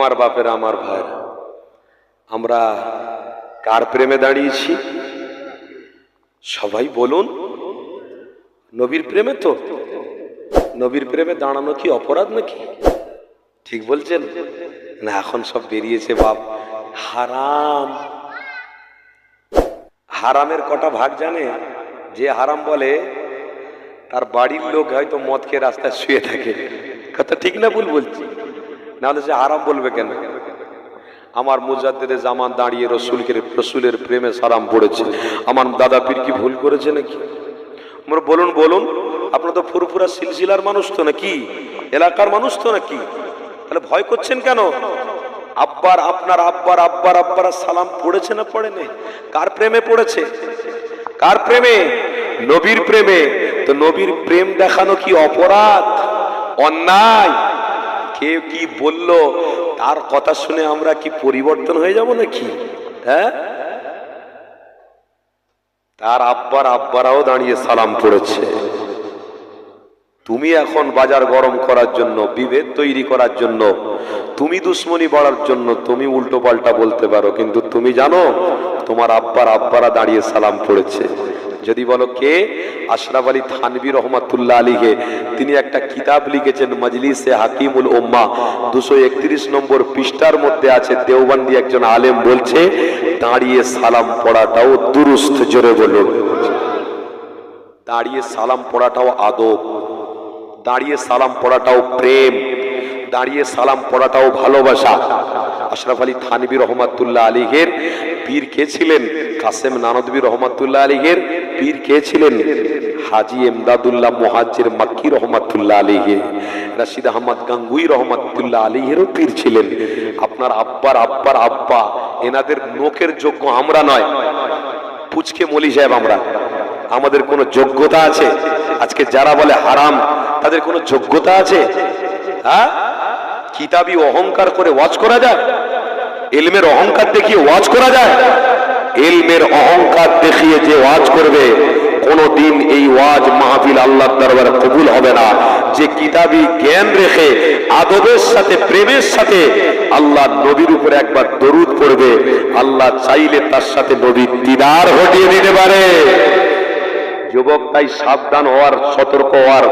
আমার বাপেরা, আমার ভাইরা, আমরা কার প্রেমে দাঁড়িয়েছি? সবাই বলুন। নবীর প্রেমে তো। নবীর প্রেমে দাঁড়ানো কি অপরাধ নাকি? ঠিক বলছেন না? এখন সব বেরিয়েছে বাপ হারাম। হারামের কটা ভাগ জানে? যে হারাম বলে তার বাড়ির লোক হয়তো মদ খেয়ে রাস্তায় শুয়ে থাকে। কথা ঠিক না ভুল বলছি? নাহলে সে হারাম বলবে কেন? আমার মুজাদ্দিদে জামান দাঁড়িয়ে রসুলের প্রেমে সালাম পড়েছে। আমার দাদা পীর কি ভুল করেছে নাকি? আমরা বলুন বলুন। আপনার তো ফুরফুরা সিলসিলার মানুষ তো নাকি? এলাকার মানুষ তো নাকি? তাহলে ভয় করছেন কেন? আপনার আব্বার সালাম পড়েছে না পড়েনি? কার প্রেমে পড়েছে? কার প্রেমে? নবীর প্রেমে। তো নবীর প্রেম দেখানো কি অপরাধ, অন্যায়? কে কি বলল তার কথা শুনে আমরা কি পরিবর্তন হয়ে যাব নাকি? হ্যাঁ, তার আব্বারাও দাঁড়িয়ে সালাম পড়েছে। তুমি এখন বাজার গরম করার জন্য, বিভেদ তৈরি করার জন্য, তুমি দুশ্মনী বাড়ার জন্য তুমি উল্টো পাল্টা বলতে পারো, কিন্তু তুমি জানো তোমার আব্বারা দাঁড়িয়ে সালাম পড়েছে। যদি বলো কে? আশরাফ আলী থানভী রহমাতুল্লাহ আলাইহি, তিনি একটা কিতাব লিখেছেন মজলিসে হাকিমুল উম্মাহ, 231 নম্বর পৃষ্ঠার মধ্যে আছে। দেওবন্দি একজন আলেম বলছে দাঁড়িয়ে সালাম পড়াটাও দুরুস্ত। জোরে বলুন। দাঁড়িয়ে সালাম পড়াটাও আদব, দাঁড়িয়ে সালাম পড়াটাও প্রেম, দাঁড়িয়ে সালাম পড়াটাও ভালোবাসা। আশরাফ আলী থানভী রহমাতুল্লাহ আলাইহির পীর কে ছিলেন? কাসেম নানদভী রহমাতুল্লাহ আলাইহির পীর কে ছিলেন? হাজী এমদাদুল্লাহ মুহাজ্জির মাক্কি রহমাতুল্লাহ আলাইহি। রশিদ আহমদ গাঙ্গুই রহমাতুল্লাহ আলাইহিরও পীর ছিলেন। আপনার আব্বা এনাদের নোকের যোগ্য আমরা নয়, পুচকে মলি সাহেব আমরা। আমাদের কোনো যোগ্যতা আছে? আজকে যারা বলে হারাম তাদের কোনো যোগ্যতা আছে? হ্যাঁ, কিতাবি অহংকার করে ওয়াজ করা যায়? ইলমের অহংকার দেখিয়ে ওয়াজ করা যায়? ইলমের অহংকার দেখিয়ে যে ওয়াজ করবে কোনদিন এই ওয়াজ মাহফিল আল্লাহর দরবারে কবুল হবে না। যে কিতাবি জ্ঞান রেখে আদবের সাথে প্রেমের সাথে আল্লাহ নবীর উপরে একবার দরুদ পড়বে, আল্লাহ চাইলে তার সাথে নবীর দিদার ঘটিয়ে দিতে পারে। যুবক, তাই সাবধান হওয়ার, সতর্ক হওয়ার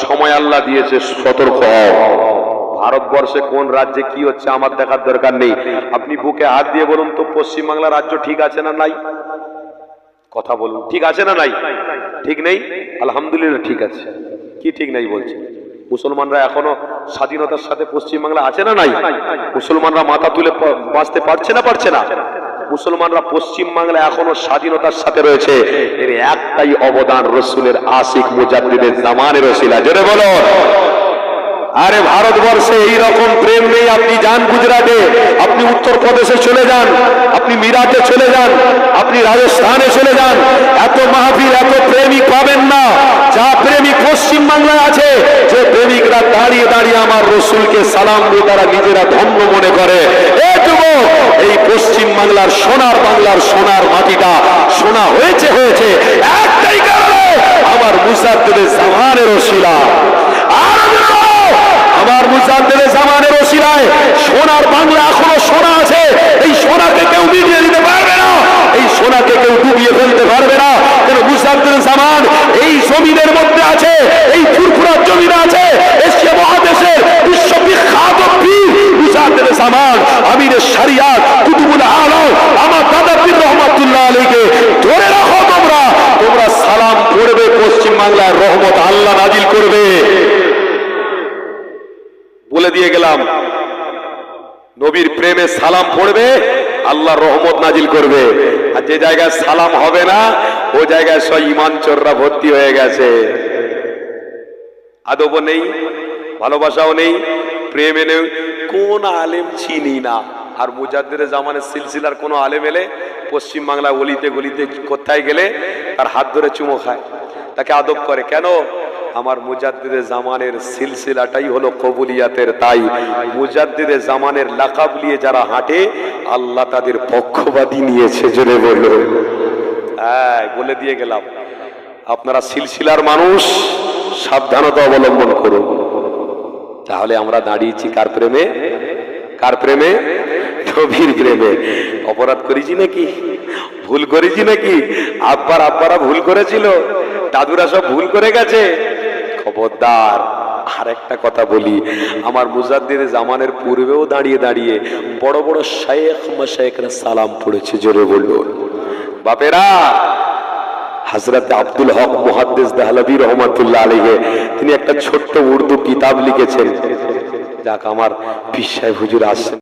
সময় আল্লাহ দিয়েছে। সতর্ক হও। ভারতবর্ষে কোন রাজ্যে কি হচ্ছে আমার দেখার দরকার নেই। আপনি বুকে হাত দিয়ে বলুন তো, পশ্চিমবাংলা রাজ্য ঠিক আছে না নাই? কথা বলুন, ঠিক আছে না নাই? ঠিক নেই? আলহামদুলিল্লাহ ঠিক আছে। কি ঠিক নাই বলছে? মুসলমানরা এখনো স্বাধীনতার সাথে পশ্চিমবাংলা আছে না নাই? মুসলমানরা মাথা তুলে বাঁচতে পারছে না? পারছে না? মুসলমানরা পশ্চিমবাংলা এখনো স্বাধীনতার সাথে রয়েছে। এর একটাই অবদান রসুলের আশিক মুজাদ্দিদের জামানের ওসিলা। জোরে বলো। আরে ভারতবর্ষে এইরকম প্রেম নেই। আপনি যান গুজরাটে, আপনি উত্তরপ্রদেশে চলে যান, আপনি মিরাটে চলে যান, আপনি রাজস্থানে চলে যান, এত মাহফিল, এত প্রেমিক পাবেন না যা প্রেমিক পশ্চিমবাংলায় আছে। যে প্রেমিকরা দাঁড়িয়ে দাঁড়িয়ে আমার রসুলকে সালাম দিয়ে তারা নিজেরা ধন্য মনে করে। এই পশ্চিম বাংলার সোনার, বাংলার সোনার মাটিটা সোনা হয়েছে একটাই কারণে, আমার মুজাদ্দিদে জামানের ওসিলা। আমার মুজাদ্দিদে জামানের ওসিলায় সোনার বাংলা এখনো সোনা আছে। এই সোনাকে কেউ মিটিয়ে দিতে পারবে না, এই সোনাকে কেউ ডুবিয়ে ফেলতে পারবে না। কেন? মুজাদ্দিদে জামান এই জমিনের মধ্যে আছে, এই ফুরফুরার জমিনে আছে। এশিয়া মহাদেশের বিশ্ববিখ্যাত পীর মুজাদ্দিদে জামান, আমিরে শরিয়াত, কুতুবুল আলম, আমার দাদা পীর রহমাতুল্লাহ আলাইহিকে ধরে রাখো। তোমরা সালাম পড়বে, পশ্চিম বাংলার রহমত আল্লাহ নাজিল করবে। বলে দিয়ে গেলাম, নবীর প্রেমে সালাম পড়বে, আল্লাহ রহমত নাজিল করবে। আর যে জায়গায় সালাম হবে না ও জায়গায় সব ইমান চোররা ভর্তি হয়ে গেছে। আদবও নেই, ভালোবাসাও নেই, প্রেমে নেই। কোন আলেম চিনি না। আর মুজাদ্দিদে জামানের সিলসিলার কোন আলেম এলে পশ্চিম বাংলা অলিতে গলিতে কোথায় গেলে তার হাত ধরে চুমো খায়, তাকে আদব করে। কেন? আমার মুজাদ্দিদে জামানের সিলসিলাটাই হলো কবুলিয়াতের। তাই মুজাদ্দিদে জামানের লাকাব নিয়ে যারা হাঁটে আল্লাহ তাদের পক্ষবাদী নিয়েছে। জোরে বলল। হ্যাঁ, বলে দিয়ে গেলাম, আপনারা সিলসিলার মানুষ, সাবধানতা অবলম্বন করুন। তাহলে আমরা দাঁড়িয়েছি কার প্রেমে? কার প্রেমে? নবীর প্রেমে। অপরাধ করেছি নাকি? ভুল করেছি নাকি? আব্বারা ভুল করেছিল, দাদুরা সব ভুল করে গেছে। খবরদার। আর একটা কথা বলি, আমার মুজাদ্দিদে জামানের পূর্বেও দাঁড়িয়ে দাঁড়িয়ে বড় বড় শায়েখ মাশায়েখরা সালাম পড়েছে। জোরে বলুন বাপেরা। হযরত আব্দুল হক মুহাদ্দিস দেহলভী রহমাতুল্লাহ আলাইহি তিনি একটা ছোট্ট উর্দু কিতাব লিখেছেন। যাক, আমার পীর সাহেব হুজুর আসছেন।